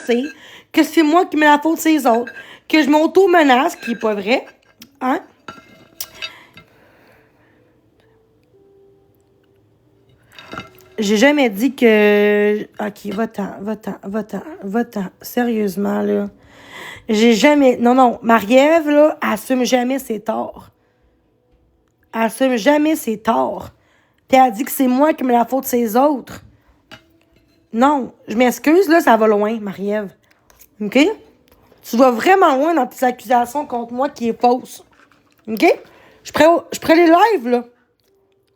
penser que c'est moi qui mets la faute sur les autres, que je m'auto-menace, qui est pas vrai, hein? J'ai jamais dit que... OK, va-t'en. Sérieusement, là. J'ai jamais... Non, Marie-Ève, là, assume jamais ses torts. Elle assume jamais ses torts. Puis elle dit que c'est moi qui mets la faute sur les autres. Non, je m'excuse, là, ça va loin, Marie-Ève. OK? Tu vas vraiment loin dans tes accusations contre moi qui est fausse. OK? Je ferai les lives, là.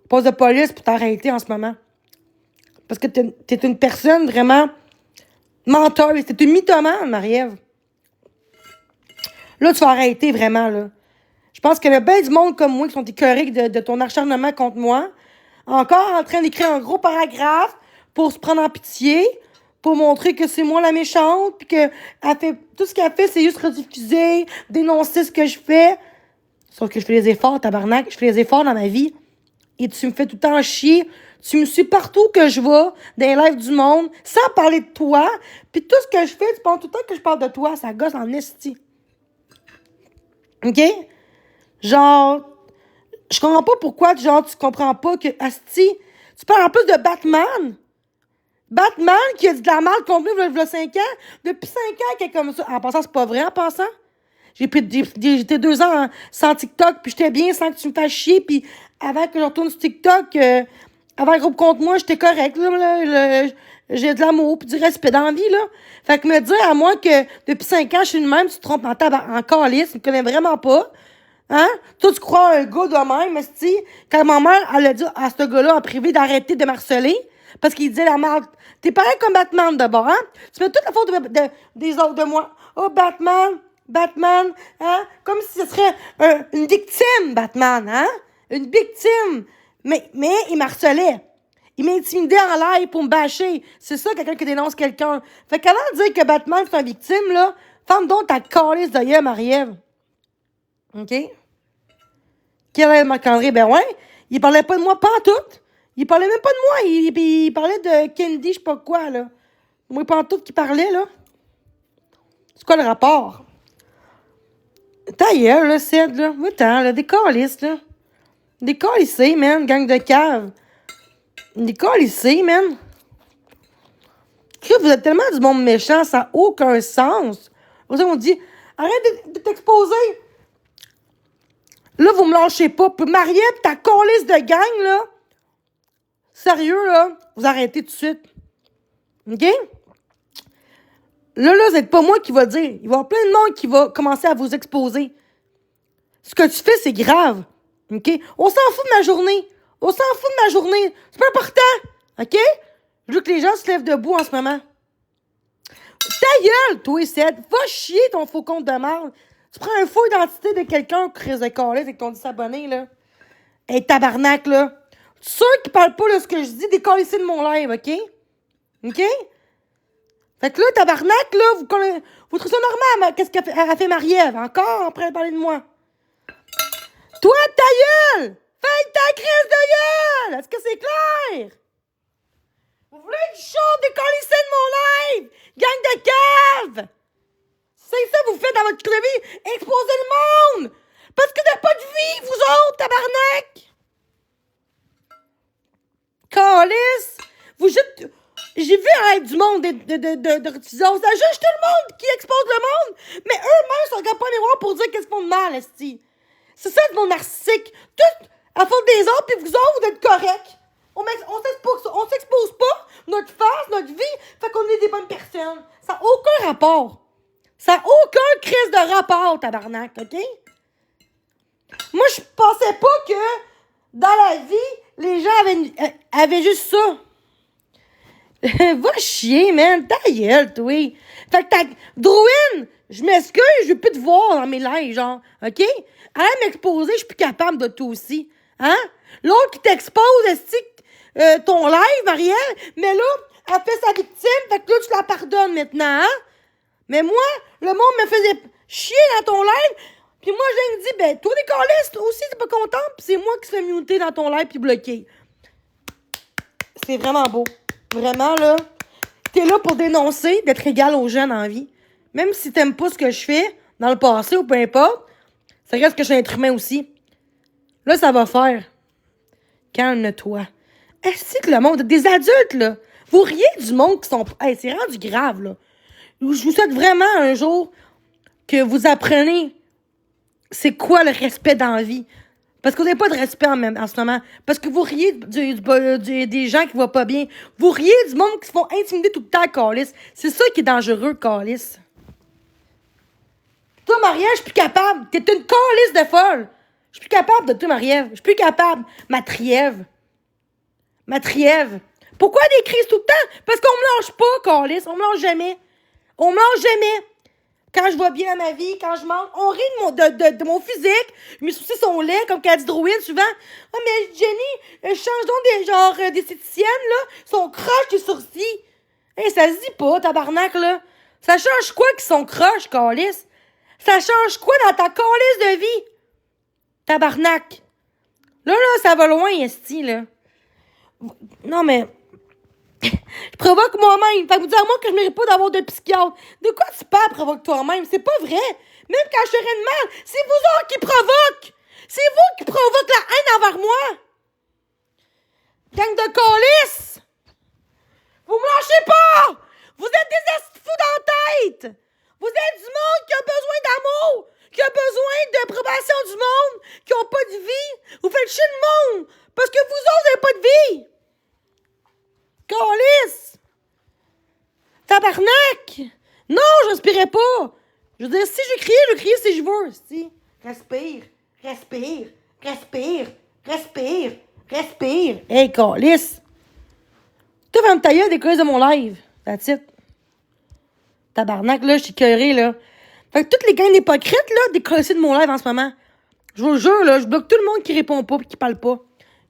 Poste de police pour t'arrêter en ce moment. Parce que t'es une personne vraiment menteuse. T'es une mythomane, Marie-Ève. Là, tu vas arrêter vraiment, là. Je pense qu'il y a bien du monde comme moi qui sont écœurés de ton acharnement contre moi. Encore en train d'écrire un gros paragraphe pour se prendre en pitié, pour montrer que c'est moi la méchante, puis que elle fait, tout ce qu'elle fait, c'est juste rediffuser, dénoncer ce que je fais. Sauf que je fais les efforts, tabarnak. Je fais les efforts dans ma vie. Et tu me fais tout le temps chier. Tu me suis partout que je vais, dans les lives du monde, sans parler de toi. Puis tout ce que je fais, tu penses tout le temps que je parle de toi. Ça gosse en esti. OK? Genre, je comprends pas pourquoi, genre, tu comprends pas que, asti, tu parles en plus de Batman. Batman qui a dit de la merde contre lui il y a 5 ans. Depuis 5 ans qu'il est comme ça. En passant, c'est pas vrai, en passant. J'étais 2 ans sans TikTok, puis j'étais bien sans que tu me fasses chier, puis avant que je retourne sur TikTok, avant le groupe contre moi, j'étais correct, là, j'ai de l'amour, puis du respect dans la vie, là. Fait que me dire à moi que depuis 5 ans, je suis une même, tu te trompes en calice, tu me connais vraiment pas. Hein? Toi, tu crois à un gars de même, esti, quand ma mère, elle a dit à ce gars-là en privé d'arrêter de m'harceler, parce qu'il disait la merde. T'es pareil comme Batman d'abord, hein? Tu mets toute la faute des autres de moi. Oh, Batman, hein? Comme si ce serait une victime, Batman, hein? Une victime. Mais il m'harcelait. Il m'intimidait en live pour me bâcher. C'est ça, quelqu'un qui dénonce quelqu'un. Fait qu'avant de dire que Batman, c'est une victime, là, ferme donc ta calice de gueule, Marie-Ève. OK? Quelle est Marc-André? Ben ouais, il parlait pas de moi, pas en tout. Il parlait même pas de moi. Il parlait de Candy, je sais pas quoi, là. Moi, pas en tout qui parlait, là. C'est quoi le rapport? Ta gueule, là, Ced, là. Va-t'en, là, des calices, là. Des calissés, man, gang de cave. Des calissés, man. Vous êtes tellement du monde méchant, ça n'a aucun sens. Pour ça, on dit, arrête de t'exposer. Là, vous me lâchez pas. Puis Marie-Ève, ta calisse de gang, là. Sérieux, là, vous arrêtez tout de suite. OK? Là, c'est pas moi qui va dire. Il va y avoir plein de monde qui va commencer à vous exposer. Ce que tu fais, c'est grave. OK? On s'en fout de ma journée. C'est pas important. OK? Je veux que les gens se lèvent debout en ce moment. Ta gueule, toi, Ced. Va chier ton faux compte de merde. Tu prends un faux identité de quelqu'un qui risque de caler avec ton 10 abonnés, là. Hey, tabarnak, là. Tu es sûr qu'il parle pas de ce que je dis, décoller de mon live, OK? OK? Fait que là, tabarnak, là, vous trouvez ça normal, qu'est-ce qu'elle fait Marie-Ève? Encore, après parler de moi. Toi, ta gueule! Fais ta crise de gueule! Est-ce que c'est clair? Vous voulez du show, décoller de mon live? Gang de cave! C'est ça que vous faites dans votre vie, exposer le monde! Parce que t'as pas de vie, vous autres, tabarnak! Calice! Vous juste... J'ai vu un live du monde de refusons. Ça juge tout le monde qui expose le monde, mais eux-mêmes se regardent pas les miroirs pour dire qu'est-ce qu'ils font de mal, esti. C'est ça, le monde narcissique. Tout à faute des autres, puis vous autres, vous êtes corrects. On s'expose pas, notre face, notre vie, fait qu'on est des bonnes personnes. Ça n'a aucun rapport. Ça n'a aucun crise de rapport, tabarnak, OK? Moi, je pensais pas que dans la vie, les gens avaient juste ça. Va chier, man. Ta gueule, toi. Fait que Drouine, je m'excuse, je veux plus te voir dans mes lives, genre. OK? Arrête de m'exposer, je suis plus capable de tout aussi. Hein? L'autre qui t'expose, ton live, Marielle, mais là, elle fait sa victime, fait que là, tu la pardonnes maintenant, hein? Mais moi, le monde me faisait chier dans ton live, puis moi, je me dis, ben, toi, les câlisses, toi aussi, t'es pas content, puis c'est moi qui se fais muter dans ton live puis bloqué. C'est vraiment beau. Vraiment, là. t'es là pour dénoncer, d'être égal aux jeunes en vie. Même si t'aimes pas ce que je fais, dans le passé ou peu importe, ça reste que je suis un être humain aussi. Là, ça va faire. Calme-toi. Est-ce que le monde, des adultes, là, vous riez du monde qui sont... Hey, c'est rendu grave, là. Je vous souhaite vraiment un jour que vous apprenez c'est quoi le respect dans la vie. Parce que vous n'avez pas de respect en ce moment. Parce que vous riez des gens qui vont pas bien. Vous riez du monde qui se font intimider tout le temps, câlisse. C'est ça qui est dangereux, câlisse. Toi, Marie-Ève, je suis plus capable. T'es une câlisse de folle. Je suis plus capable de toi, Marie-Ève. Je suis plus capable. Matriève. Pourquoi des crises tout le temps? Parce qu'on me lâche pas, câlisse. On me lâche jamais. On me lâche jamais. Quand je vais bien dans ma vie, quand je mange, on rit de mon physique. Mes sourcils sont laids, comme Caddy Drouin, souvent. Ah, mais Jenny, change donc des esthéticiennes, là. Sont croches, tes sourcils. Hey, ça se dit pas, tabarnak, là. Ça change quoi qu'ils sont croches, câlisse? Ça change quoi dans ta câlisse de vie? Tabarnak. Là, ça va loin, esti, là. Non, mais... Je provoque moi-même. Fait que vous dire, moi, que je mérite pas d'avoir de psychiatre. De quoi tu parles, provoque toi-même? C'est pas vrai. Même quand je serais de mal, c'est vous autres qui provoquent. C'est vous qui provoquez la haine envers moi. Gang de câlisses. Vous me lâchez pas. Vous êtes des estifous dans la tête. Vous êtes du monde qui a besoin d'amour, qui a besoin d'approbation du monde, qui ont pas de vie. Vous faites chier le monde parce que vous autres n'avez pas de vie. Câlisse! Tabarnak! Non, je respirais pas! Je veux dire, si je crie si je veux. Si. Respire. Hey, câlisse! Tu fermes ta gueule des coulisses de mon live. That's it. Tabarnak, là, je suis écœurée, là. Fait que toutes les gangs d'hypocrites, là, décollissés de mon live en ce moment. Je vous jure, là, je bloque tout le monde qui répond pas pis qui parle pas.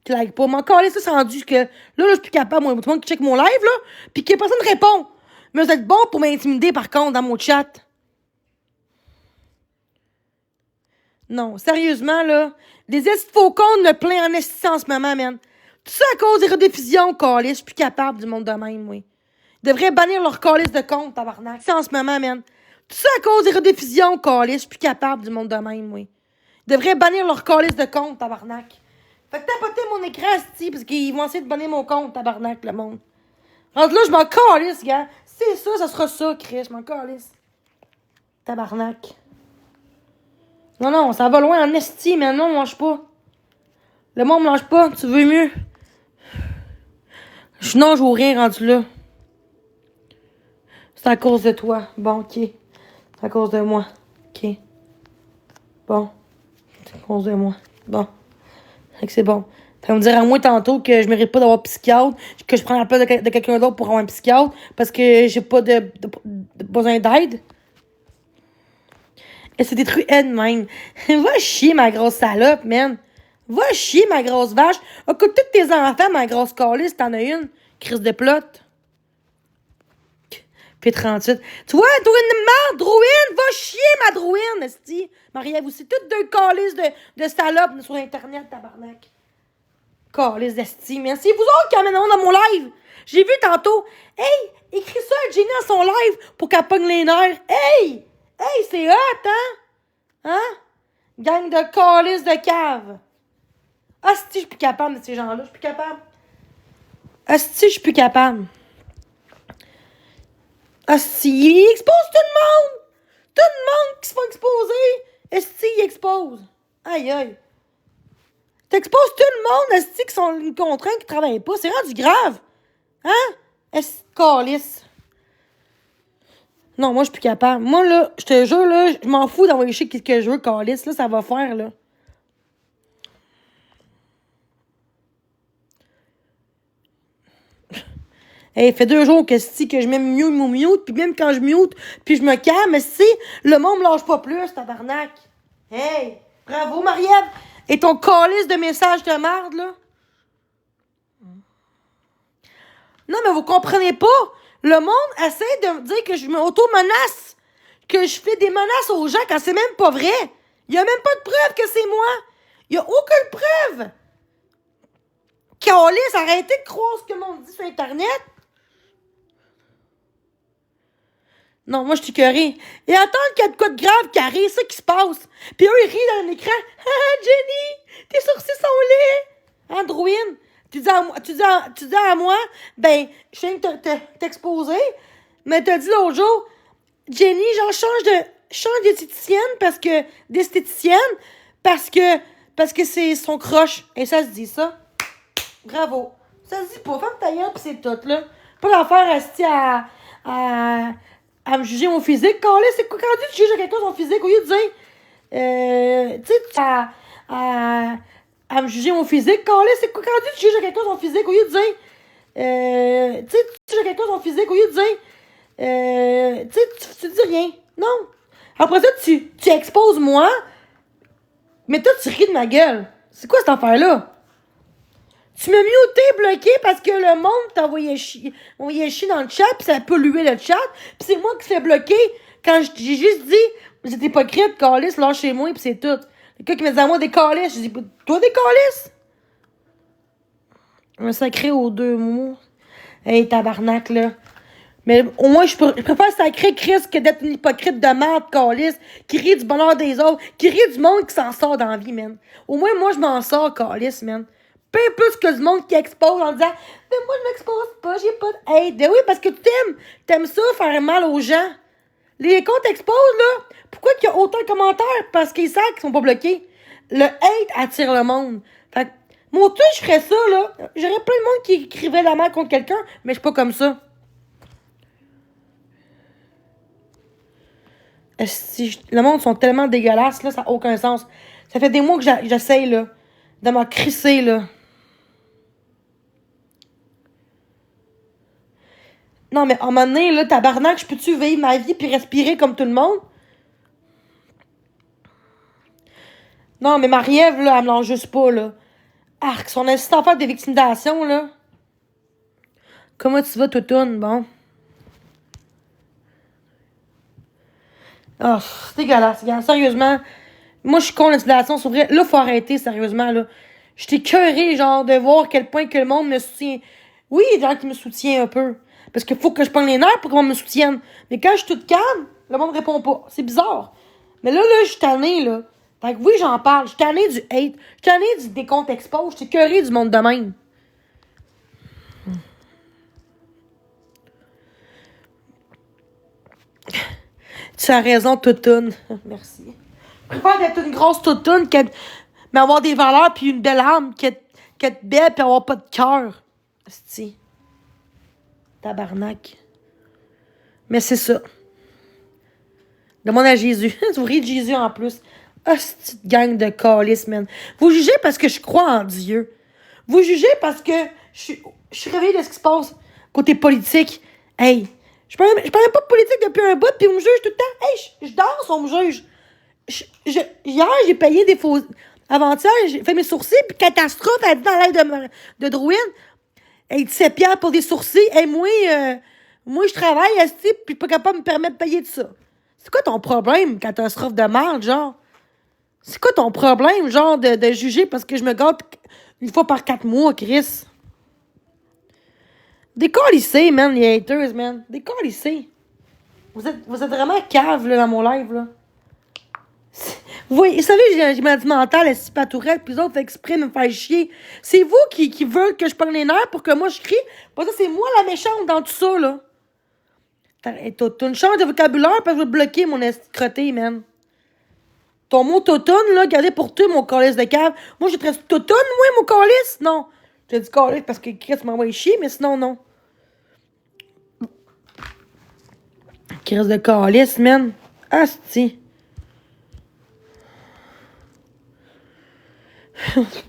Qui like pas. Mais encore là, ça, c'est rendu que là, je suis plus capable, moi, tout le monde qui check mon live, là, pis que personne répond. Mais vous êtes bon pour m'intimider, par contre, dans mon chat. Non, sérieusement, là, les faucons me plein en esti en ce moment, man. Tout ça à cause des rediffusions, câlisse. Je suis plus capable du monde de même, oui. Ils devraient bannir leur câlisse de compte, tabarnak. C'est en ce moment, man. Tout ça à cause des rediffusions, câlisse. Je suis plus capable du monde de même, oui. Ils devraient bannir leur câlisse de compte, tabarnak. Fait que tapoter mon écran, c'ti, parce qu'ils vont essayer de bannir mon compte, tabarnak, le monde. Rendu là, je m'en calisse, gars. C'est ça, ça sera ça, Chris, je m'en calisse. Tabarnak. Non, ça va loin en esti, mais non, on mange pas. Le monde me mange pas, tu veux mieux? Je nage au rien rendu là. C'est à cause de toi. Bon, ok. C'est à cause de moi. Ok. Bon. C'est à cause de moi. Bon. Fait que c'est bon. Fait qu'on me dire à moi tantôt que je mérite pas d'avoir psychiatre, que je prends la place de quelqu'un d'autre pour avoir un psychiatre parce que j'ai pas de besoin d'aide. Elle s'est détruite elle-même. Va chier, ma grosse salope, man. Va chier, ma grosse vache. Écoute tous tes enfants, ma grosse calisse, t'en as une. Crise de plot. P38. Tu vois, toi, une merde, Drouine, va chier, ma Drouine, esti. Marie-Ève aussi, toutes deux calices de salopes sur Internet, tabarnak. Calice d'esti, mais c'est vous autres qui amènent dans mon live. J'ai vu tantôt. Hey, écris ça à Jenny dans son live pour qu'elle pogne les nerfs. Hey, c'est hot, hein? Hein? Gang de calices de cave. Asti, je suis plus capable de ces gens-là. Je suis plus capable. Asti, je suis plus capable. Asti, il expose tout le monde. Tout le monde qui se fait exposer. Asti, il expose. Aïe. T'exposes tout le monde, asti, qui sont contraints, qui travaillent pas. C'est rendu grave. Hein? Asti, calice. Non, moi, je suis plus capable. Moi, là, je te jure, là, je m'en fous d'envoyer chier ce que je veux, calice. Là, ça va faire, là. Hey, fait 2 jours que je mets mute, puis même quand je mute, puis je me calme, si le monde me lâche pas plus, tabarnak. Hey, bravo, Marie-Ève. Et ton calice de messages de merde, là. Non, mais vous comprenez pas. Le monde essaie de me dire que je m'auto-menace. Que je fais des menaces aux gens quand c'est même pas vrai. Il y a même pas de preuve que c'est moi. Il y a aucune preuve. Calice, arrêtez de croire ce que le monde dit sur Internet. Non, moi, je suis écœurée. Et attendre qu'il y a de quoi de grave qui arrive, c'est ça qui se passe. Puis eux, ils rient dans l'écran. Ah, Jenny, tes sourcils sont laids. Androuine, tu dis à moi, ben, je viens de t'exposer, mais t'as dit l'autre jour, Jenny, genre, change d'esthéticienne parce que c'est son croche. Et ça se dit, ça. Bravo. Ça se dit pas. Femme ta gueule, pis c'est tout, là. Pas d'affaire rester à me juger mon physique. Quand là, c'est quoi, quand tu juges quelqu'un son physique, au lieu de dire, tu sais, à me juger mon physique, quand là, c'est quoi, quand tu juges quelqu'un son physique, au lieu de dire, tu sais, tu juges quelqu'un son physique, au lieu de dire, tu dis rien. Non. Après ça, tu exposes moi, mais toi, tu ris de ma gueule. C'est quoi cette affaire-là? Tu m'as muté, bloqué parce que le monde t'a envoyé chier dans le chat, pis ça a pollué le chat, pis c'est moi qui s'est bloqué quand j'ai juste dit, vous êtes hypocrite, calice, lâchez-moi, pis c'est tout. Le gars qui me disait à moi des calices, j'ai dit, toi des calices? Un sacré aux deux mots. Hey, tabarnak, là. Mais au moins, je préfère sacrer Chris que d'être une hypocrite de merde, calice, qui rit du bonheur des autres, qui rit du monde qui s'en sort dans la vie, man. Au moins, moi, je m'en sors, calice, man. Peu plus que du monde qui expose en disant « Mais moi, je m'expose pas, j'ai pas de hate. » Ben oui, parce que t'aimes ça, faire mal aux gens. Les comptes exposent, là. Pourquoi il y a autant de commentaires? Parce qu'ils savent qu'ils sont pas bloqués. Le hate attire le monde. Fait que, moi, tout, je ferais ça, là. J'aurais plein de monde qui écrivait la merde contre quelqu'un, mais je suis pas comme ça. Le monde sont tellement dégueulasses, là, ça n'a aucun sens. Ça fait des mois que j'essaye, là, de m'en crisser, là. Non, mais à un moment donné, là, tabarnak, je peux-tu vivre ma vie puis respirer comme tout le monde? Non, mais Marie-Ève, là, elle me lance juste pas, là. Arc, son assistant faire des victimisations, là. Comment tu vas, Toutoune? Bon. Oh, c'est dégueulasse, gars. Sérieusement, moi, je suis contre l'intimidation, c'est vrai. Là, faut arrêter, sérieusement, là. J'étais écœurée, genre, de voir à quel point que le monde me soutient. Oui, il y a des gens qui me soutiennent un peu. Parce qu'il faut que je prenne les nerfs pour que le monde me soutienne. Mais quand je suis toute calme, le monde répond pas. C'est bizarre. Mais là, je suis tannée, là. Fait que oui, j'en parle. Je suis tannée du hate. Je suis tannée des comptes expos. Je suis écœurée du monde de même. Tu as raison, toutoune. Merci. Je préfère d'être une grosse toutoune mais avoir des valeurs puis une belle âme qu'être belle puis avoir pas de cœur. Asti. Tabarnak. Mais c'est ça. Demande à Jésus. Vous riez de Jésus en plus. Ah, cette gang de calices, man. Vous jugez parce que je crois en Dieu. Vous jugez parce que je suis réveillée de ce qui se passe côté politique. Hey, je parle même pas de politique depuis un bout, puis on me juge tout le temps. Hey, je danse, on me juge. Hier, j'ai payé des faux... Avant-hier, j'ai fait mes sourcils, puis catastrophe, elle dit dans l'aide de Drouin. Hey, 17 piastres pour des sourcils. Hey, moi, je travaille, puis je suis pas capable de me permettre de payer de ça. C'est quoi ton problème, catastrophe de merde, genre? C'est quoi ton problème, genre, de juger parce que je me gâte une fois par 4 mois, Chris? Décalissez, man, les haters, man. Décalissez. Vous êtes vraiment cave, là, dans mon live, là. Vous savez, j'ai maladie mentale, elle pas tourette, puis les autres exprès de me faire chier. C'est vous qui veulent que je prenne les nerfs pour que moi je crie. Pas ça, c'est moi la méchante dans tout ça, là. T'as une chance de vocabulaire parce que je vais bloquer mon crotté, man. Ton mot totone, là, gardez pour toi, mon calice de cave. Moi, je traite totone, moi, mon calice? Non. Je te dis calice parce que Chris m'envoie chier, mais sinon, non. Chris de calice, man. Asti.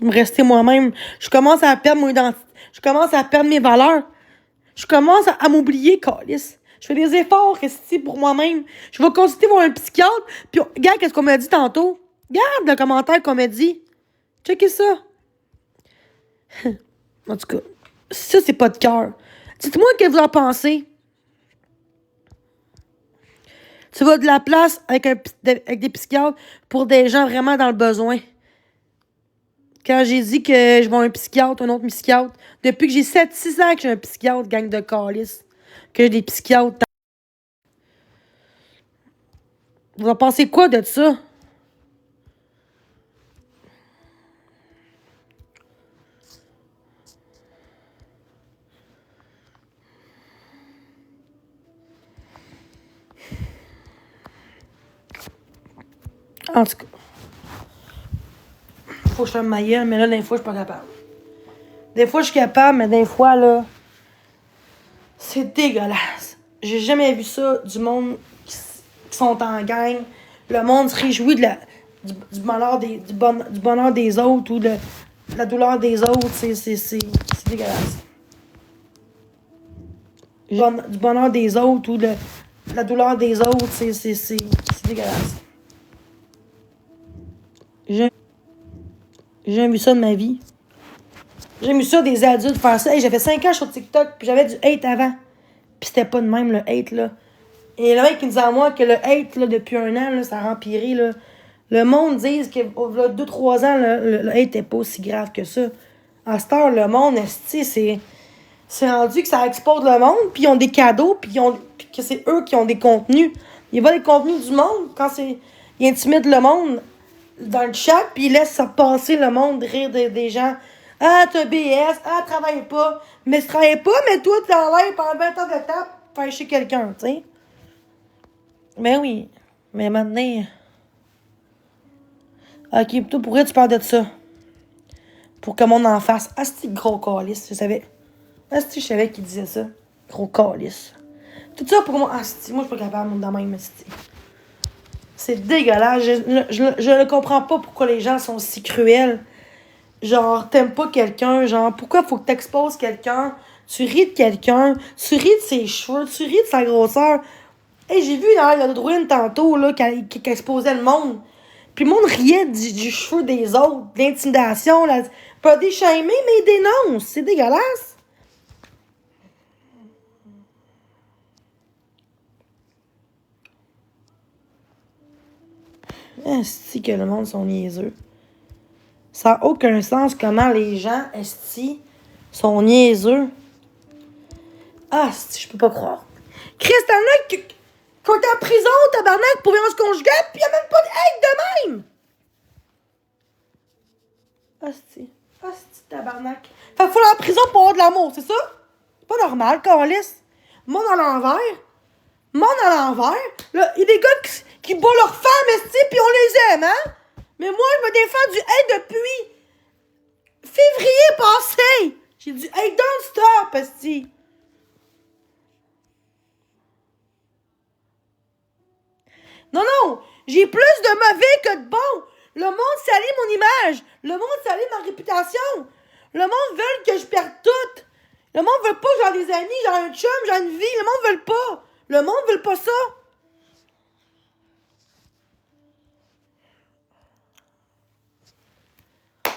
Me rester moi-même. Je commence à perdre mon identité. Je commence à perdre mes valeurs. Je commence à m'oublier, calice. Je fais des efforts ici pour moi-même. Je vais consulter voir un psychiatre. Puis, regarde qu'est-ce qu'on m'a dit tantôt. Regarde le commentaire qu'on m'a dit. Checkez ça. En tout cas, ça, c'est pas de cœur. Dites-moi ce que vous en pensez. Tu vas de la place avec des psychiatres pour des gens vraiment dans le besoin. Quand j'ai dit que je vais à un psychiatre, un autre psychiatre, depuis que j'ai 7-6 ans que j'ai un psychiatre, gang de calices, que j'ai des psychiatres. Vous en pensez quoi de ça? En tout cas, faut que je fasse ma gueule, mais là, des fois, je suis pas capable. Des fois, je suis capable, mais des fois, là, c'est dégueulasse. J'ai jamais vu ça du monde qui sont en gang. Le monde se réjouit du bonheur du bonheur des autres ou de la douleur des autres. C'est dégueulasse. Du bonheur des autres ou de la douleur des autres. C'est dégueulasse. J'ai jamais vu ça de ma vie. J'ai vu ça des adultes faire ça. Hey, j'ai fait 5 ans sur TikTok, puis j'avais du hate avant. Puis c'était pas de même, le hate, là. Et le mec qui me disait à moi que le hate, là, depuis 1 an, là, ça a empiré, là. Le monde dit que, 2-3 ans, le hate était pas aussi grave que ça. À cette heure, le monde, c'est rendu que ça expose le monde, puis ils ont des cadeaux, puis que c'est eux qui ont des contenus. Ils voient les contenus du monde, quand ils intimident le monde dans le chat, puis ils laissent passer le monde, rire des gens. Ah, t'as BS, ah, travaille pas. Mais tu travailles pas, mais toi, t'es en l'air pendant 20 ans de temps pour faire chier quelqu'un, tu sais. Ben oui. Mais maintenant. Ok, toi, pourquoi tu parles de ça? Pour que le monde en fasse. Ah, c'est gros calice, je savais. Ah, je savais qu'il disait ça. Gros calice. Tout ça pour moi. Ah, moi, je suis pas capable de même, c'est dégueulasse. Je ne comprends pas pourquoi les gens sont si cruels. Genre, t'aimes pas quelqu'un. Genre, pourquoi faut que t'exposes quelqu'un? Tu ris de quelqu'un. Tu ris de ses cheveux. Tu ris de sa grosseur. Hey, j'ai vu dans la Druine tantôt là, qui exposait le monde. Puis le monde riait du cheveu des autres, de l'intimidation. Pas des shaming, mais ils dénoncent. C'est dégueulasse. Esti que le monde sont niaiseux. Ça n'a aucun sens comment les gens, esti, sont niaiseux. Ah, esti, je peux pas croire. Christiana qui est en prison, tabarnak, pour violence conjugale, pis y'a même pas d'aide de même! Asti. Asti, tabarnak. Fait qu'il faut aller en prison pour avoir de l'amour, c'est ça? C'est pas normal, câlisse. Monde à l'envers. Monde à l'envers. Là, il y a des gars qui battent leurs femmes, esti, pis on les aime, hein? Mais moi, je me défends du hate depuis février passé. J'ai du hate don't stop, esti. Non, non, j'ai plus de mauvais que de bon. Le monde salit mon image. Le monde salit ma réputation. Le monde veut que je perde tout. Le monde veut pas que j'ai des amis, j'ai un chum, j'ai une vie. Le monde veut pas. Le monde veut pas ça.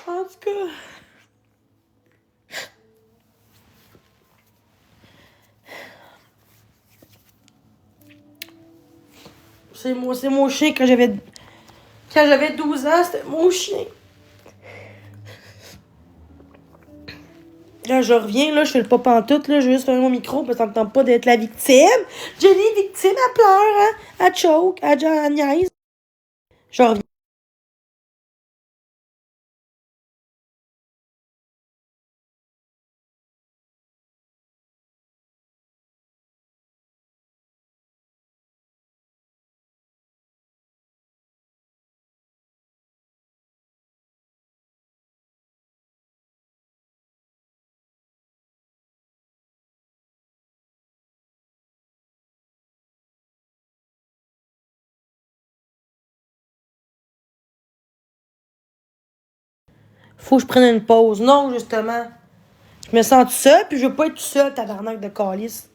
En tout cas. C'est mon chien quand j'avais 12 ans, c'était mon chien. Là, je reviens, là, je fais le pas pantoute, là, je vais juste faire mon micro parce que ça me tente pas d'être la victime. Jenny, victime, elle pleure, hein? Elle choke, elle niaise. Je reviens. Faut que je prenne une pause. Non, justement. Je me sens tout seul, puis je veux pas être tout seul, tabarnak de calice.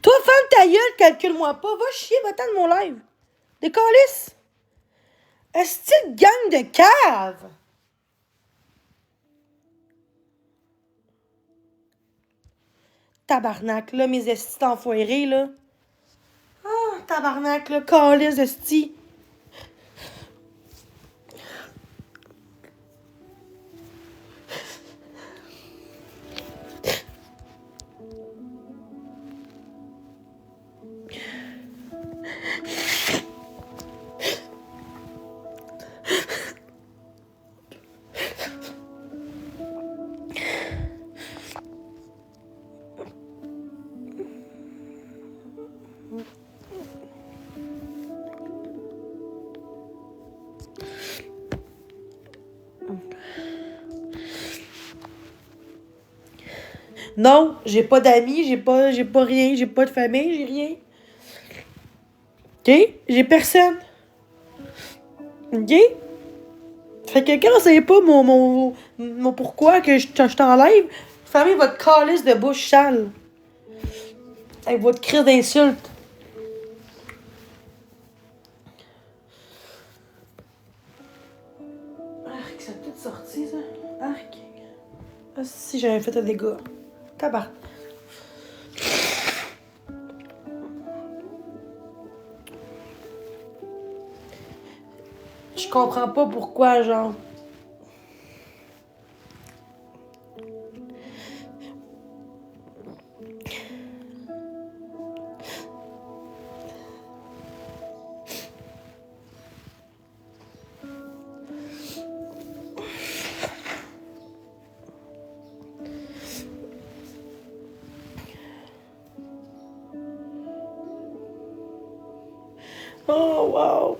Toi, ferme ta gueule, calcule-moi pas. Va chier, va-t'en de mon live. Des calices. Est-ce que gang de cave? Tabarnak, là, mes estis enfoirés, là. Ah, tabarnak, là, calice, esti. Non, j'ai pas d'amis, j'ai pas rien, j'ai pas de famille, j'ai rien. OK? J'ai personne. OK? Fait que quand c'est pas mon pourquoi que je t'enlève, fermez votre calice de bouche sale. Avec votre cri d'insulte. Arc, ça a tout sorti, ça. Arc. Ah, si j'avais fait un dégât. Tabac. Je comprends pas pourquoi, genre. Oh, wow.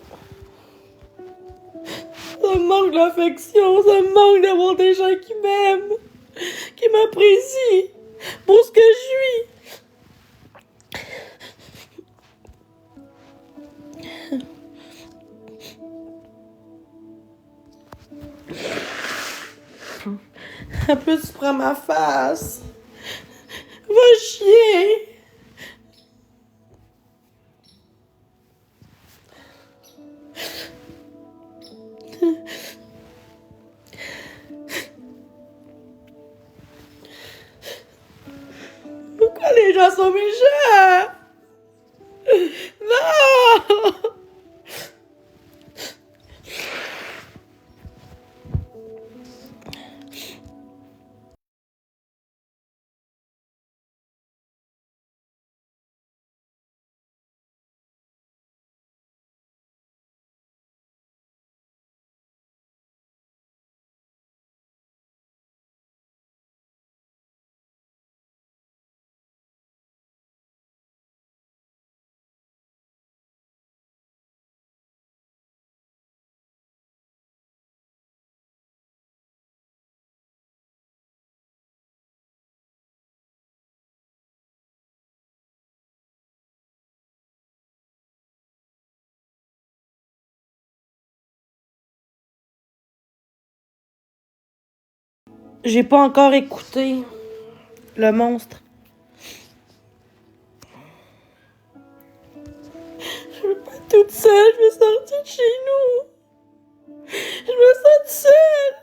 Ça me manque l'affection, ça me manque d'avoir des gens qui m'aiment, qui m'apprécient pour ce que je suis. En plus, tu prends ma face. Va chier. Pourquoi les gens sont méchants? Non! J'ai pas encore écouté le monstre. Je veux pas être toute seule, je veux sortir de chez nous. Je me sens seule.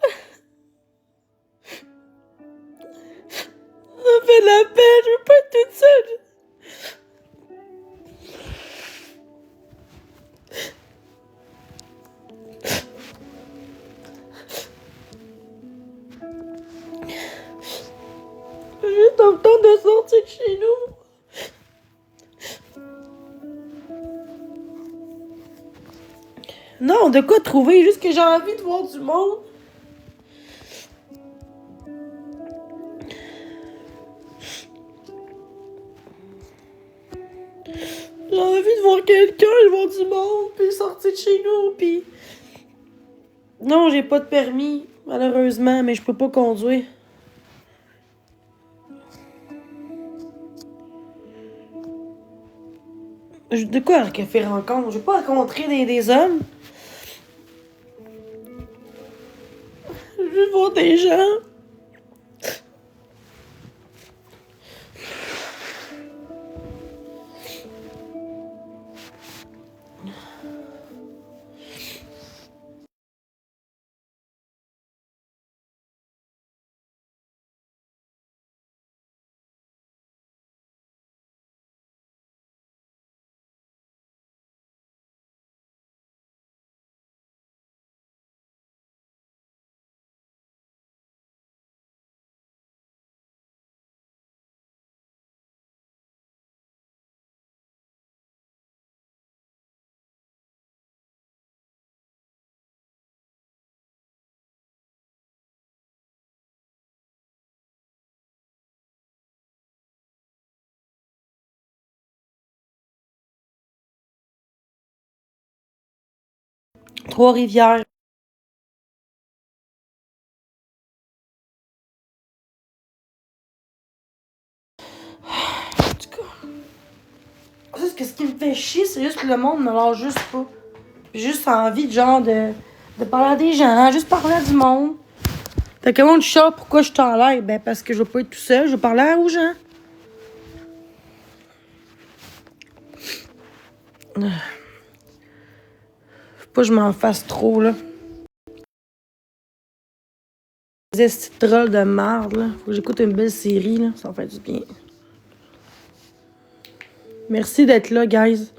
Ça me fait de la peine, je veux pas être toute seule. J'ai juste le temps de sortir de chez nous. Non, de quoi trouver? Juste que j'ai envie de voir du monde. J'ai envie de voir quelqu'un, de voir du monde, puis sortir de chez nous, puis... Non, j'ai pas de permis, malheureusement, mais je peux pas conduire. De quoi qu'elle fait rencontre? Je veux pas rencontrer des hommes. Je veux voir des gens. Trois-Rivières. cas, ça, ce qui me fait chier, c'est juste que le monde me lâche juste pas. J'ai juste envie de parler à des gens, juste parler à du monde. Fait que le monde chiale pourquoi je suis en l'air. Ben parce que je veux pas être tout seul, je veux parler aux gens. Faut pas que je m'en fasse trop, là. Des petites trolls de marde, là. Faut que j'écoute une belle série, là. Ça va faire du bien. Merci d'être là, guys.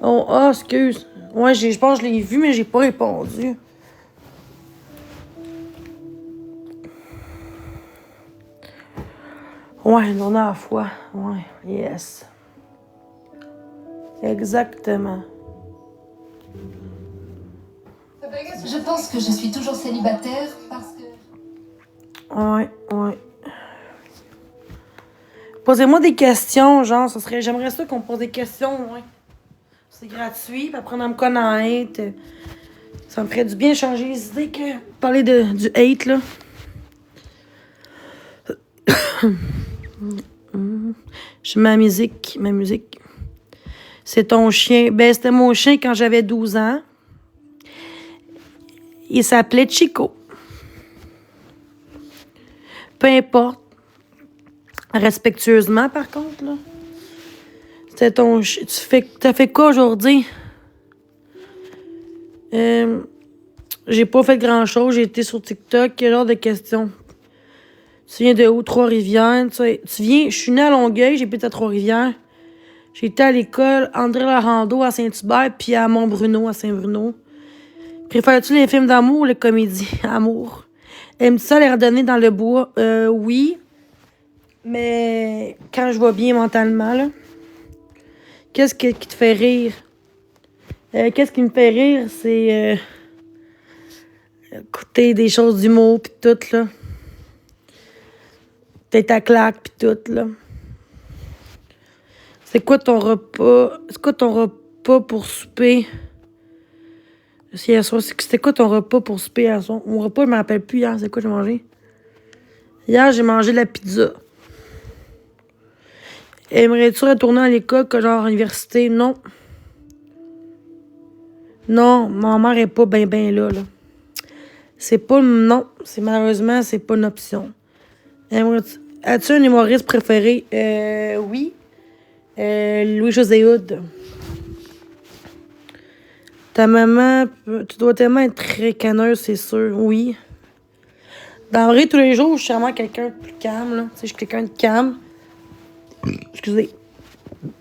Oh, ah, excuse. Ouais, je pense que je l'ai vu, mais j'ai pas répondu. Ouais, on a la foi. Ouais, yes. Exactement. Je pense que je suis toujours célibataire parce que... Ouais. Posez-moi des questions, genre, ça serait... J'aimerais ça qu'on me pose des questions, ouais. C'est gratuit, puis apprendre à me connaître. Ça me ferait du bien changer les idées que parler du hate, là. J'ai ma musique. C'est ton chien. Ben, c'était mon chien quand j'avais 12 ans. Il s'appelait Chico. Peu importe. Respectueusement, par contre, là. C'était ton chien. T'as fait quoi aujourd'hui? J'ai pas fait grand-chose. J'ai été sur TikTok. Quel genre de questions? Tu viens de où? Trois-Rivières. Tu viens... Je suis née à Longueuil. J'ai été à Trois-Rivières. J'ai été à l'école André Larando à Saint-Hubert puis à Mont-Bruno à Saint-Bruno. Préfères-tu les films d'amour ou les comédies? Amour. Aimes-tu ça les randonnées dans le bois? Oui. Mais quand je vais bien mentalement, là. Qu'est-ce qui te fait rire? Qu'est-ce qui me fait rire, c'est écouter des choses d'humour pis tout, là. Tête à claque pis tout, là. C'est quoi ton repas? C'est quoi ton repas pour souper? C'était quoi ton repas pour souper hier soir? Mon repas, je me rappelle plus hier. C'est quoi j'ai mangé? Hier, j'ai mangé de la pizza. Aimerais-tu retourner à l'école, que genre à l'université? Non. Non, ma mère est pas ben là. C'est pas... Non, malheureusement, c'est pas une option. As-tu un humoriste préféré? Oui. Louis-José Hood. Ta maman, tu dois tellement être très canneuse, c'est sûr. Oui. Dans vrai, tous les jours, je suis vraiment quelqu'un de plus calme, là. Tu sais, je suis quelqu'un de calme. Excusez.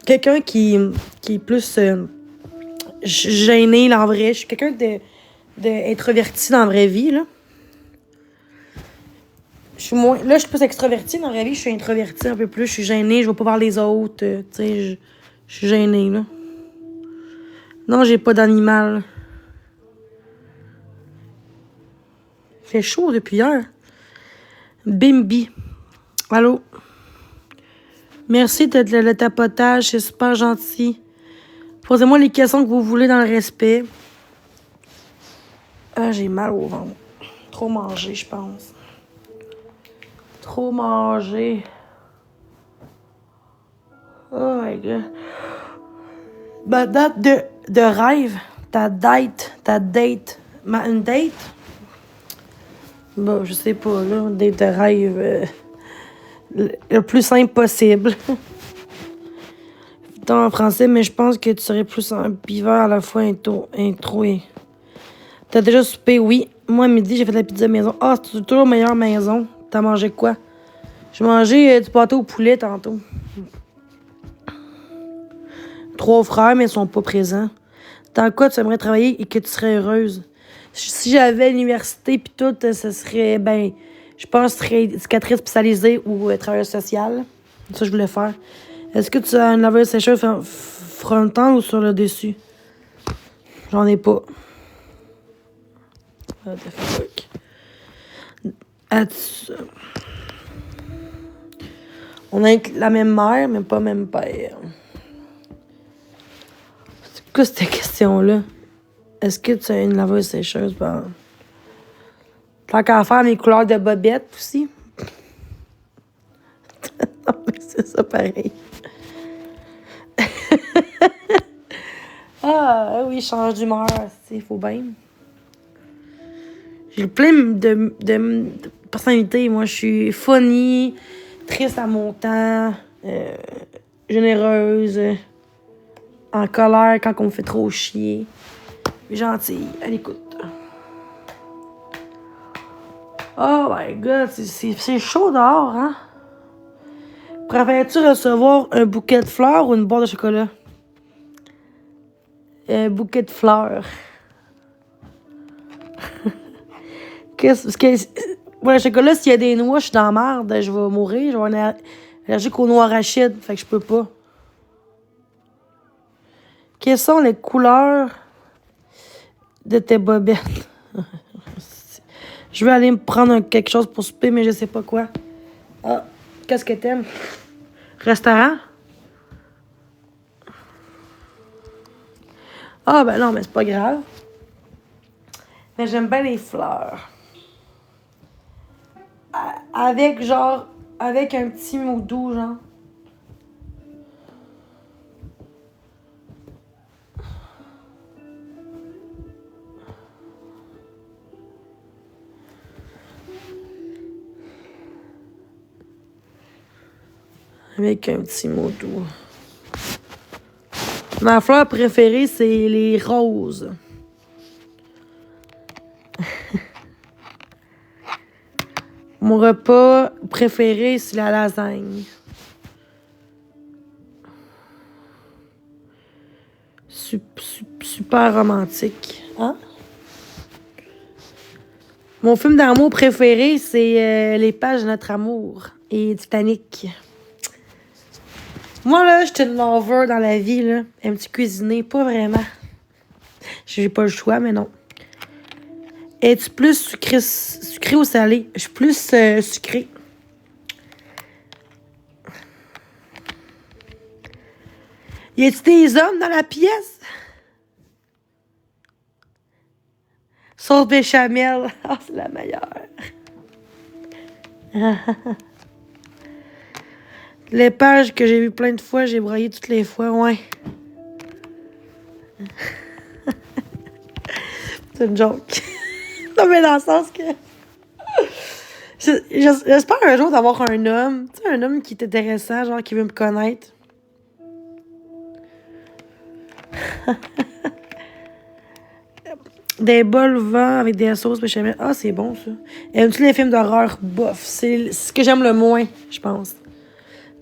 Quelqu'un qui est plus gêné, là, en vrai. Je suis quelqu'un de introverti dans la vraie vie, là. Je suis moins... Là, je suis plus extrovertie. Dans la vraie vie, je suis introvertie un peu plus. Je suis gênée. Je vais pas voir les autres. Tu sais, je suis gênée, là. Non, j'ai pas d'animal. Il fait chaud depuis hier. Bimbi. Allô? Merci de le tapotage. C'est super gentil. Posez-moi les questions que vous voulez dans le respect. Ah, j'ai mal au ventre. Trop mangé, je pense. Trop mangé. Oh my God. Ma date de rêve. Ta date. Une date? Bon, je sais pas, là. Une date de rêve. Le plus simple possible. Dans en français, mais je pense que tu serais plus un buveur à la fois intro. T'as déjà soupé? Oui. Moi, à midi, j'ai fait de la pizza maison. Ah, c'est toujours meilleure maison. T'as mangé quoi? J'ai mangé du pâté au poulet tantôt. 3 frères, mais ils sont pas présents. Dans quoi tu aimerais travailler et que tu serais heureuse? Si j'avais l'université pis tout, ça serait, ben, je pense que je serais éducatrice spécialisée ou travailleuse sociale. Ça, je voulais faire. Est-ce que tu as une laveuse sécheuse frontale ou sur le dessus? J'en ai pas. What the fuck? On a la même mère, mais pas même père. C'est quoi cette question-là? Est-ce que tu as une laveuse sécheuse? Ben... Tant qu'à faire mes couleurs de bobettes aussi. Non, mais c'est ça pareil. Ah, oui, je change d'humeur. Il faut bien. J'ai plein de personnalités. Moi, je suis funny, triste à mon temps, généreuse, en colère quand on me fait trop chier, gentille, à l'écoute. Oh my God, c'est chaud dehors, hein? Préfères-tu recevoir un bouquet de fleurs ou une boîte de chocolat? Un bouquet de fleurs. Parce que le chocolat, s'il y a des noix, je suis dans la merde, je vais mourir. Je vais avoir allergique aux noix arachides, fait que je peux pas. Quelles sont les couleurs de tes bobettes? Je vais aller me prendre quelque chose pour souper, mais je sais pas quoi. Ah, qu'est-ce que t'aimes? Restaurant? Ah, ben non, mais c'est pas grave. Mais j'aime bien les fleurs. Avec un petit mot doux, genre. Avec un petit mot doux. Ma fleur préférée, c'est les roses. Mon repas préféré, c'est la lasagne. Super romantique. Hein? Mon film d'amour préféré, c'est Les pages de notre amour et Titanic. Moi, là, j'étais une lover dans la vie, là. Aime-tu cuisiner? Pas vraiment. J'ai pas le choix, mais non. Es-tu plus sucré ou salé? Je suis plus sucré. Y a-tu des hommes dans la pièce? Sauce béchamel. Ah, c'est la meilleure. Les pages que j'ai vues plein de fois, j'ai broyé toutes les fois, ouais. C'est une joke. Non, mais dans le sens que... J'espère un jour d'avoir un homme. Tu sais, un homme qui est intéressant, genre qui veut me connaître. Des bols vents avec des sauces béchamel. Ah, c'est bon, ça. Aimes-tu les films d'horreur? Bof. C'est ce que j'aime le moins, je pense.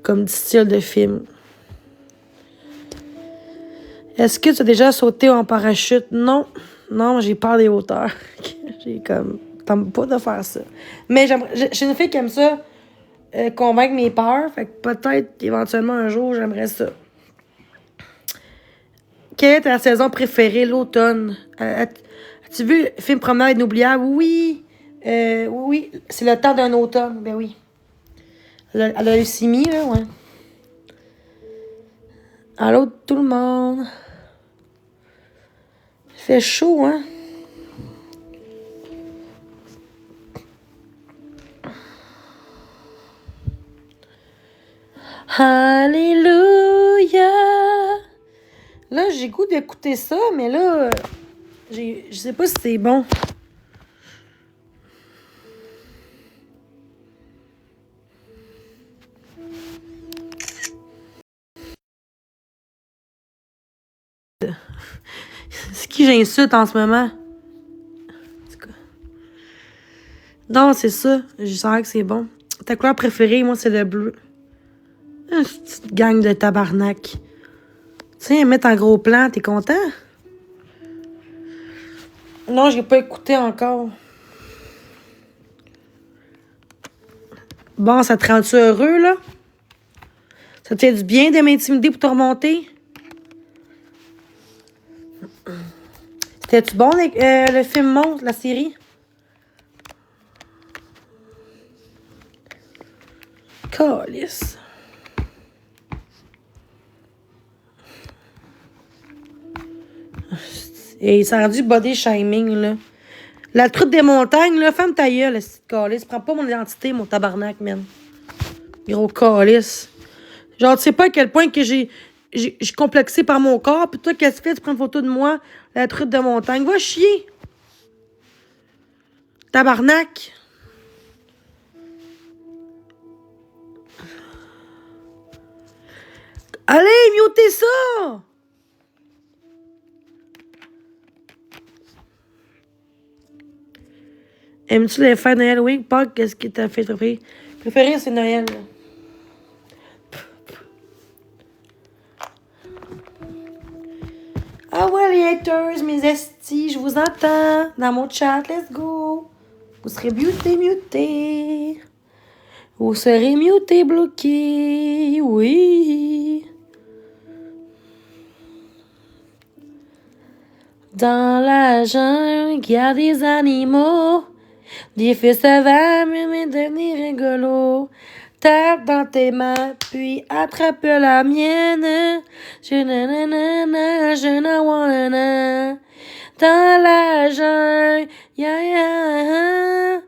Comme style de film. Est-ce que tu as déjà sauté en parachute? Non. Non, j'ai peur des hauteurs. J'ai comme... T'aimes pas de faire ça. Mais je suis une fille qui aime ça, convaincre mes peurs. Fait que peut-être, éventuellement, un jour, j'aimerais ça. Quelle est ta saison préférée, l'automne? As-tu vu le film Promenade inoubliable? Oui. Oui. C'est le temps d'un automne. Ben oui. Elle a leucémie, là, ouais. Allô, tout le monde. Il fait chaud, hein? Alléluia! Là, j'ai goût d'écouter ça, mais là, je sais pas si c'est bon. C'est qui j'insulte en ce moment? Non, c'est ça. Je sens que c'est bon. Ta couleur préférée, moi, c'est le bleu. Une petite gang de tabarnak. Tiens, mettre en gros plan, t'es content? Non, j'ai pas écouté encore. Bon, ça te rend-tu heureux, là? Ça te fait du bien de m'intimider pour te remonter? C'était-tu bon, le film Montre, la série? Calice. Et ça a rendu body shaming, là. La troupe des montagnes, là, ferme ta gueule, calice. Prends pas mon identité, mon tabarnak, man. Gros calice. Genre, tu sais pas à quel point que j'ai complexé par mon corps. Puis toi, qu'est-ce que tu fais? Tu prends une photo de moi, la truite de montagne. Va chier! Tabarnak! Allez, mutez ça! Aimes-tu les fêtes de Noël? Oui, pas qu'est-ce qui t'a fait préféré? Préféré, c'est Noël. Ah ouais, les haters, mes estis, je vous entends dans mon chat, let's go. Vous serez mutés. Vous serez mutés, bloqués, oui. Dans la jungle, il y a des animaux. Des fils sauvages, mais devenir rigolo. Tape dans tes mains, puis attrape la mienne. Je wanna. Dans la jungle, ya ya.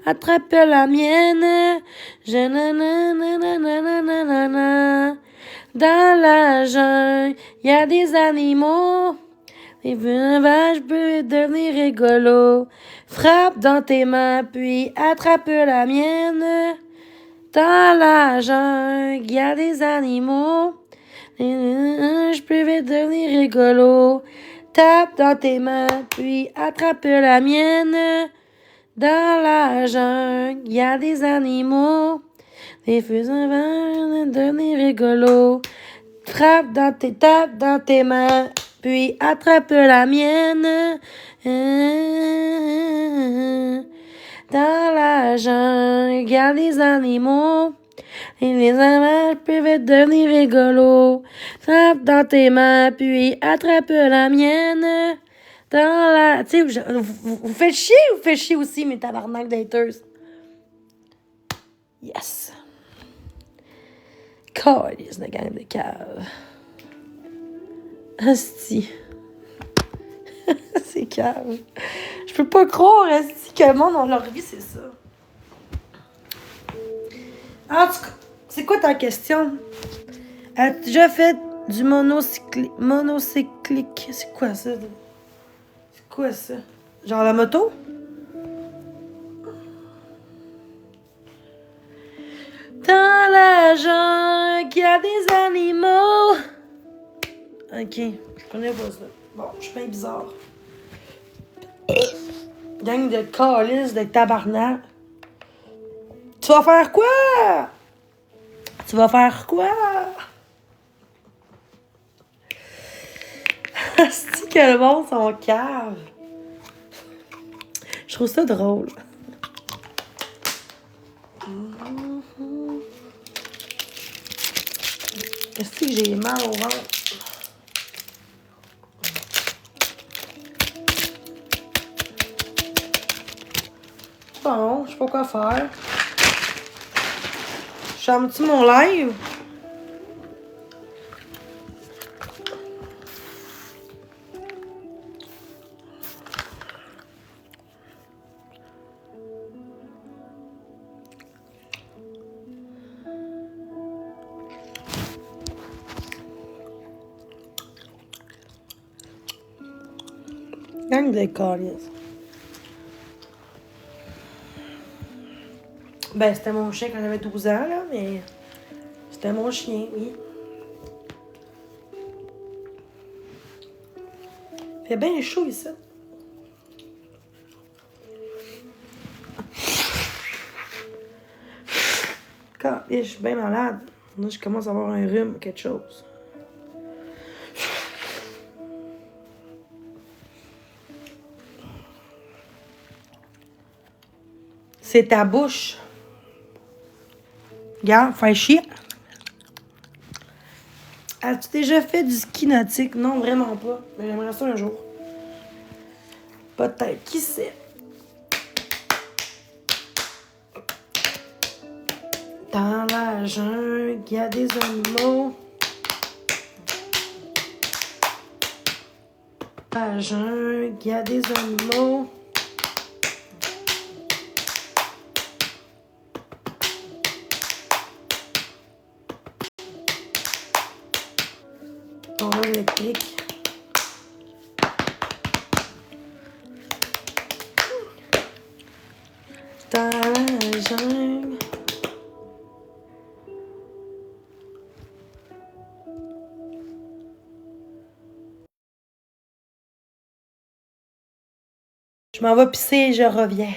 Attrape la mienne. Dans la jungle, y a des animaux. Les vaches peuvent devenir rigolo. Frappe dans tes mains, puis attrape la mienne. Dans la jungle, y a des animaux. Je peux devenir rigolo. Tape dans tes mains, puis attrape la mienne. Dans la jungle, y a des animaux. Les feux vont devenir rigolo. Tapes dans tes mains, puis attrape la mienne. Dans la jungle, y a des animaux. Et les animaux peuvent devenir rigolos. Tape dans tes mains, puis attrape la mienne. Dans la... Tu sais, vous faites chier aussi, mes tabarnak d'haters. Yes. Calice de gang de cave. Asti. C'est cave. Je peux pas croire, asti, que le monde dans leur vie, c'est ça. En tout cas, c'est quoi ta question? As-tu déjà fait du monocyclique? C'est quoi ça? C'est quoi ça? Genre la moto? Dans la jungle, il y a des animaux. Ok, je connais pas ça. Bon, je suis bien bizarre. Gang de calices, de tabarnak. Tu vas faire quoi? Tu vas faire quoi? C'est que le monde sont cave. Je trouve ça drôle. Est-ce que j'ai mal au ventre? Bon, je sais pas quoi faire. Ferme-tu mon live? Gang de calices. Ben, c'était mon chien quand j'avais 12 ans, là, mais... C'était mon chien, oui. Il fait bien chaud ici. Quand je suis bien malade, là, je commence à avoir un rhume ou quelque chose. C'est ta bouche. Regarde, fais chier. As-tu déjà fait du ski nautique? Non, vraiment pas. Mais j'aimerais ça un jour. Peut-être. Qui sait? Dans la jungle, il y a des animaux. Dans la jungle, il y a des animaux. horloge électrique. Dans la jungle. Je m'en vais pisser et je reviens.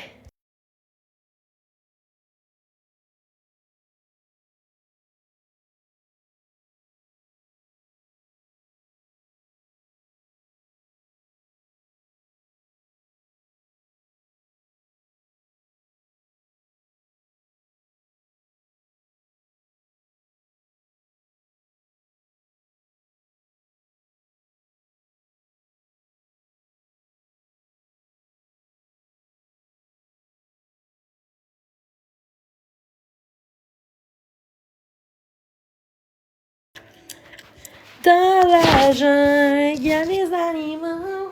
Dans la jungle, il y a des animaux,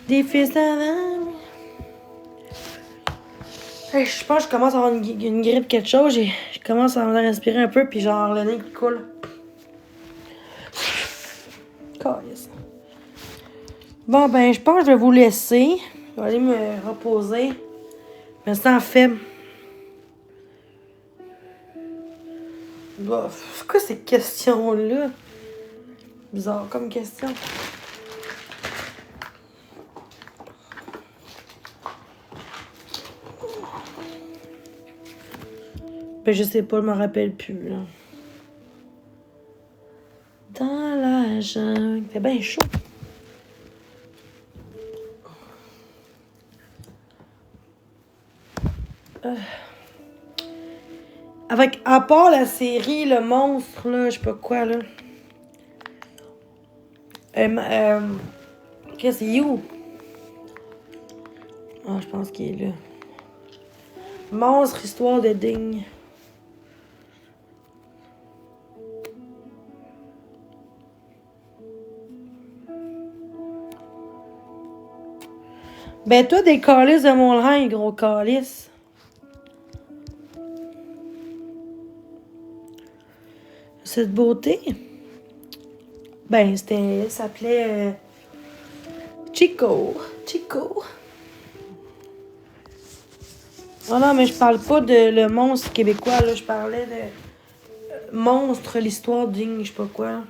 des fils d'avant. Hey, je pense que je commence à avoir une grippe, quelque chose. Je commence à respirer un peu, puis genre le nez qui coule. Calice. Bon, ben, je pense que je vais vous laisser. Je vais aller me reposer. Je me sens faible. Bah, c'est quoi ces questions-là? Bizarre comme question. Ben, je sais pas, je me rappelle plus, là. Dans la jungle. C'est bien chaud. Avec, à part la série, le monstre, là, je sais pas quoi, là. Qu'est-ce que c'est où? Ah, je pense qu'il est là. Monstre, histoire de digne. Ben, toi, des calices de mon rein, gros calice. Cette beauté. Ben, c'était. Ça s'appelait. Chico. Chico. Oh non, mais je parle pas de le monstre québécois, là. Je parlais de. Monstre, l'histoire digne, je sais pas quoi.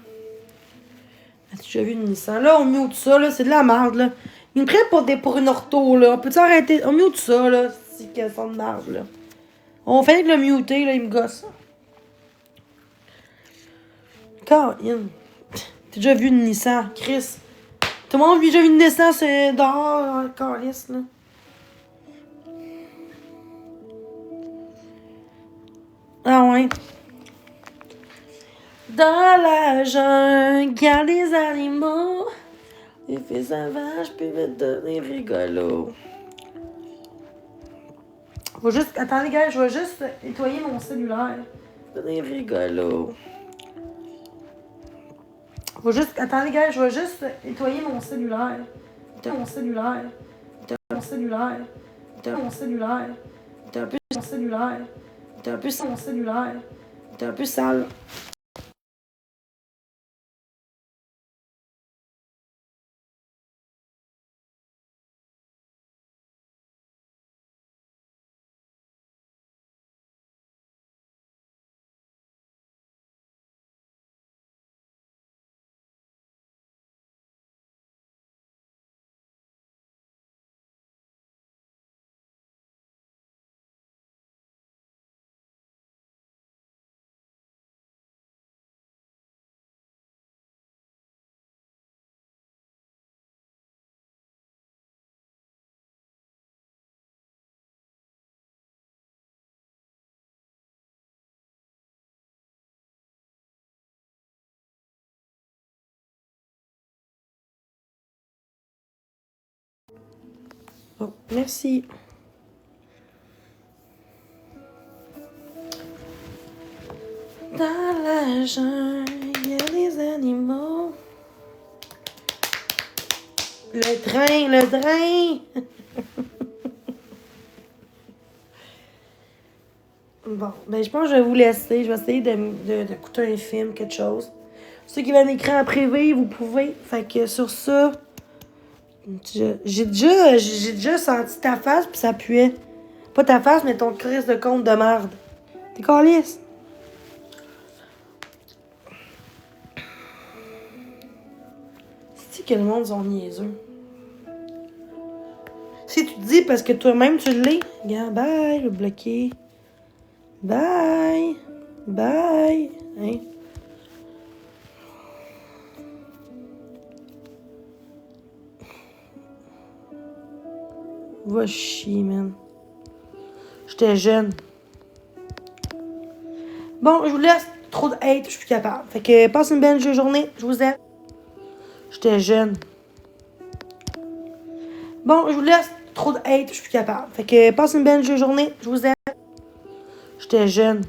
As-tu déjà vu une Nissan? Là, on mute ça, là. C'est de la merde, là. Il me prend pour une ortho, là. On peut-tu arrêter? On mute ça, là. C'est qu'elle sent de merde, là. On fait que le muter, là. Il me gosse. Caroline. T'as déjà vu une Nissan, Chris? Tout le monde a déjà vu une Nissan, c'est dehors, calice, là. Ah ouais. Dans la jungle, y a des animaux. Les fils sauvages peuvent devenir rigolos. Faut juste. Attendez, gars, je vais juste nettoyer mon cellulaire. Devenir rigolo. Faut juste. Attendez, gars, je vais juste nettoyer mon cellulaire. Mon cellulaire. Mon cellulaire. Mon cellulaire. T'es un peu mon cellulaire. T'es un peu mon cellulaire. T'es un peu sale. Oh, merci. Dans la jungle, il y a des animaux. Le train, le train. Bon, ben je pense que je vais vous laisser. Je vais essayer d'écouter un film, quelque chose. Ceux qui veulent m'écrire en privé, vous pouvez. Fait que sur ça, j'ai déjà senti ta face, puis ça puait. Pas ta face, mais ton crise de compte de merde. T'es calisse. C'est que le monde sont niaiseux. Si tu te dis parce que toi-même tu l'es, regarde, bye, le bloquer. Bye. Bye. Hein? Va chier, man. J'étais jeune. Bon, je vous laisse. Trop de hate, je suis plus capable. Fait que passe une belle journée. Je vous aime. J'étais jeune. Bon, je vous laisse. Trop de hate, je suis plus capable. Fait que passe une belle journée. Je vous aime. J'étais jeune.